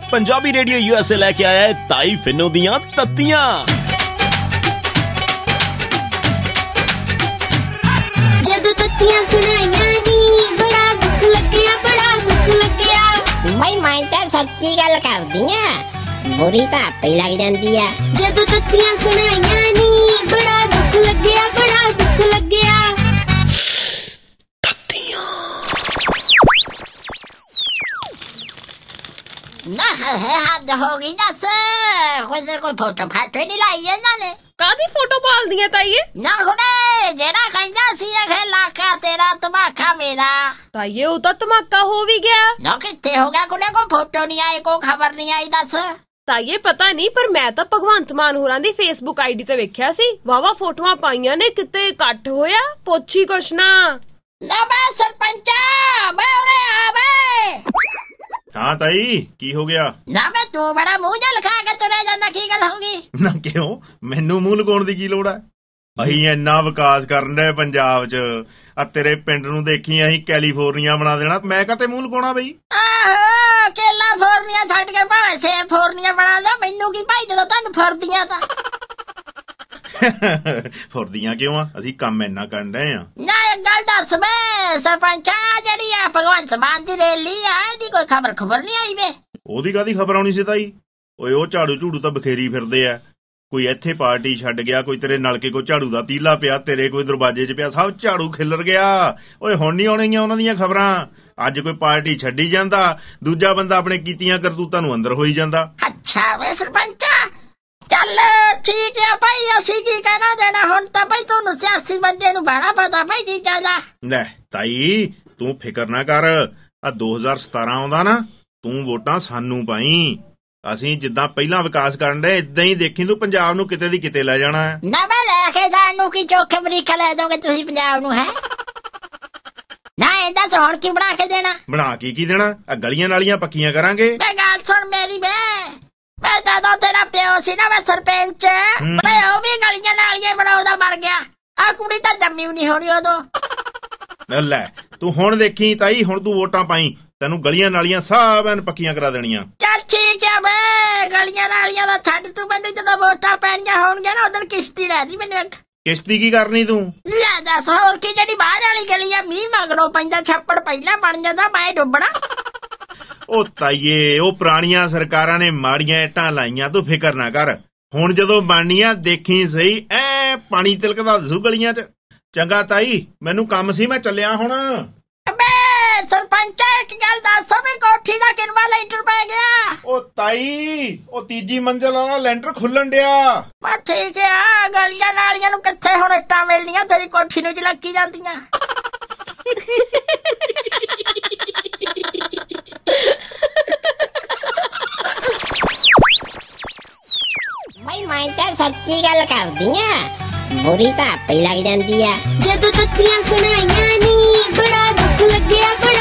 Punjabi radio USA लेके आया है ताई फिनो दियां तत्तियां। जदों तत्तियां सुनाइयां नी बड़ा दुख लग्या, बड़ा दुख लग्या। भाई मैं तो सच्ची गल करदी आ, बुरी तो आपे लग जांदी आ। जदों तत्तियां सुनाइयां नी बड़ा दुख लग्या, बड़ा दुख लग्या। ना है हद हो गई दस, कोई फोटो फाटो नहीं लाई इन्होंने। कादी फोटो पाल दिया ताइये? ना हुणे जेड़ा कहंदा सी है लाका तेरा धमाका मेरा। ताइये वो तो धमाका हो भी गया। ना किथे हो गया, कुने को फोटो नहीं आई, को खबर नहीं आई दस। ताइये पता नहीं, पर मैं तो भगवंत मान होरां दी फेसबुक आईडी ते वेख्या सी, वावा फोटोआं पाईयां ने, किते इकट्ठ होया, पुछी कुछ ना। ना मैं सरपंचा, मैं उरे आवे। हाँ ताई की हो गया? ना मैं तू बड़ा मुंह जा लखा के तुरे जाना, की गल होगी? ना क्यों, मैनू मूंह लगाउण दी की लोड़ है? अहीं इन्ना विकास करन दे पंजाब च, आ तेरे पिंड नूं देखी अहीं कैलीफोर्निया बना देना, मैं काते मूंह लगाउणा बई? आहो केला फोरनिया छੱਡ के भाਵੇਂ सेब फोरनिया बना दे, मैनू की भाई ਜਦੋਂ ਤੁਹਾਨੂੰ ਫੁਰਦੀਆਂ ਤਾਂ। फुरदियां क्यों आ, असीं काम इन्ना करन डए आ। ना एक गल दस वे सरपंचा, ਜਿਹੜੀ ਆ ਭਗਵੰਤ ਮਾਨ ਦੀ ਰੈਲੀ ਆ, ਇਹਦੀ ਕੋਈ खबर नहीं आई वे? ਉਹਦੀ ਕਾਦੀ ਖਬਰ ਆਉਣੀ ਸੀ ਤਾਈ? ਓਏ ਉਹ ਝਾੜੂ ਝੂੜੂ ਤਾਂ ਬਖੇਰੀ ਫਿਰਦੇ ਆ, ਕੋਈ ਇੱਥੇ ਪਾਰਟੀ ਛੱਡ ਗਿਆ, ਕੋਈ ਤੇਰੇ ਨਲਕੇ ਕੋ ਝਾੜੂ ਦਾ ਤੀਲਾ ਪਿਆ, ਤੇਰੇ ਕੋਈ ਦਰਵਾਜ਼ੇ 'ਚ ਪਿਆ, ਸਭ ਝਾੜੂ ਖਿਲਰ ਗਿਆ। ਓਏ ਹੁਣ ਨਹੀਂ ਆਉਣੀਆਂ ਉਹਨਾਂ ਦੀਆਂ ਖਬਰਾਂ। ਅੱਜ ਕੋਈ ਪਾਰਟੀ ਛੱਡੀ ਜਾਂਦਾ, ਦੂਜਾ ਬੰਦਾ ਆਪਣੇ ਕੀਤੀਆਂ ਕਰਤੂਤਾਂ ਨੂੰ ਅੰਦਰ ਹੋਈ ਜਾਂਦਾ। ਅੱਛਾ ਵੇ ਸਰਪੰਚਾ, ਚੱਲ ਠੀਕ ਹੈ ਭਾਈ, ਅਸੀਂ ਕੀ ਕਹਿਣਾ ਦੇਣਾ, ਹੁਣ ਤਾਂ ਭਾਈ ਤੁਹਾਨੂੰ ਸਿਆਸੀ ਬੰਦੇ ਨੂੰ ਬੜਾ ਪਤਾ ਭਾਈ ਚੀਜ਼ਾਂ ਦਾ। ਲੈ ਤਾਈ ਤੂੰ ਫਿਕਰ ਨਾ ਕਰ, ਆ 2017 ਆਉਂਦਾ ਨਾ, ਤੂੰ ਵੋਟਾਂ ਸਾਨੂੰ ਪਾਈ। ਅਸੀਂ ਜਿੱਦਾਂ ਪਹਿਲਾਂ ਵਿਕਾਸ ਕਰਨ ਦੇ ਇਦਾਂ ਹੀ ਦੇਖੀ ਤੂੰ ਪੰਜਾਬ ਨੂੰ ਕਿਤੇ ਦੀ ਕਿਤੇ ਲੈ ਜਾਣਾ ਹੈ। ਨਾ ਮੈਂ ਲੈ ਕੇ ਜਾਣ ਨੂੰ ਕੀ ਚੋਖੇ ਅਮਰੀਕਾ ਲੈ ਜਾਓਗੇ ਤੁਸੀਂ ਪੰਜਾਬ ਨੂੰ? ਹੈ ਨਾ ਇਹਦਾ ਹੁਣ ਕੀ ਬਣਾ ਕੇ ਦੇਣਾ? ਬਣਾ ਕੀ ਦੇਣਾ, ਆ ਗਲੀਆਂ ਨਾਲੀਆਂ ਪੱਕੀਆਂ ਕਰਾਂਗੇ। ਮੈਂ ਗੱਲ ਸੁਣ ਮੇਰੀ ਵੇ, ਮੈਂ ਜਦੋਂ ਤੇਰਾ ਪਿਓ ਸੀ ਨਾ, ਮੈਂ ਸਰਪੰਚ, ਮੈਂ ਉਹ ਵੀ ਗਲੀਆਂ ਨਾਲੀਆਂ ਬਣਾਉਂਦਾ ਮਰ ਗਿਆ। ਆ ਕੁੜੀ ਤਾਂ ਜੰਮੀ ਵੀ ਨਹੀਂ ਹੋਣੀ ਉਦੋਂ। ਲੈ ਤੂੰ ਹੁਣ ਦੇਖੀ ਤਾਈ, ਹੁਣ ਤੂੰ ਵੋਟਾਂ ਪਾਈ, ਤੈਨੂੰ ਗਲੀਆਂ ਨਾਲੀਆਂ ਸਭ ਐਨ ਪੱਕੀਆਂ ਕਰਾ ਦੇਣੀਆਂ। ਚੱਲ ਠੀਕ ਹੈ ਵੇ, ਗਲੀਆਂ ਨਾਲੀਆਂ ਦਾ ਛੱਡ, ਤੂੰ ਮੈਨੂੰ ਜਦੋਂ ਵੋਟਾਂ ਪੈਣੀਆਂ ਹੋਣਗੀਆਂ ਨਾ, ਉਦੋਂ ਕਿਸ਼ਤੀ ਲੈ ਦੀ ਮੈਨੂੰ ਇੱਕ। ਕਿਸ਼ਤੀ ਕੀ ਕਰਨੀ ਤੂੰ? ਲੈ ਦੱਸ ਹੋਰ ਕੀ, ਜਿਹੜੀ ਬਾਹਰ ਵਾਲੀ ਗਲੀ ਆ, ਮੀਂਹ ਮਗਰੋਂ ਪੈਂਦਾ, ਛੱਪੜ ਪਹਿਲਾਂ ਬਣ ਜਾਂਦਾ, ਮੈਂ ਡੁੱਬਣਾ। ਉਹ ਤਾਈਏ ਉਹ ਪੁਰਾਣੀਆਂ ਸਰਕਾਰਾਂ ਨੇ ਮਾੜੀਆਂ ਇੱਟਾਂ ਲਾਈਆਂ, ਤੂੰ ਫਿਕਰ ਨਾ ਕਰ, ਹੁਣ ਜਦੋਂ ਬਣਨੀਆਂ ਦੇਖੀ ਸਹੀ, ਐ ਪਾਣੀ ਤਿਲਕਦਾ ਦਸੂ ਗਲੀਆਂ 'ਚ। ਚੰਗਾ ਤਾਈ ਮੈਨੂੰ ਕੰਮ ਸੀ, ਮੈਂ ਚੱਲਿਆ ਹੁਣ। ਸਰਪੰਚ ਇੱਕ ਗੱਲ ਦੱਸ, ਵੀ ਕੋਠੀ ਦਾ ਕਿੰਨਵਾ ਲੈਂਟਰ ਪੈ ਗਿਆ? ਉਹ ਤਾਈ ਉਹ ਤੀਜੀ ਮੰਜ਼ਲ ਵਾਲਾ ਲੈਂਟਰ ਖੁੱਲਣ ਡਿਆ। ਬਸ ਠੀਕ ਆ, ਗਲੀਆਂ ਨਾਲੀਆਂ ਨੂੰ ਕਿੱਥੇ ਹੁਣ ਇੱਟਾਂ ਮਿਲਣੀਆਂ, ਤੇਰੀ ਕੋਠੀ ਨੂੰ ਲੱਗੀ ਜਾਂਦੀਆਂ। भाई मैं तो सच्ची गल करदी आ, बुरी तो आपे लग जांदी आ। जदों तत्तियां सुनाइयां नी बड़ा दुख लग्या, बड़ा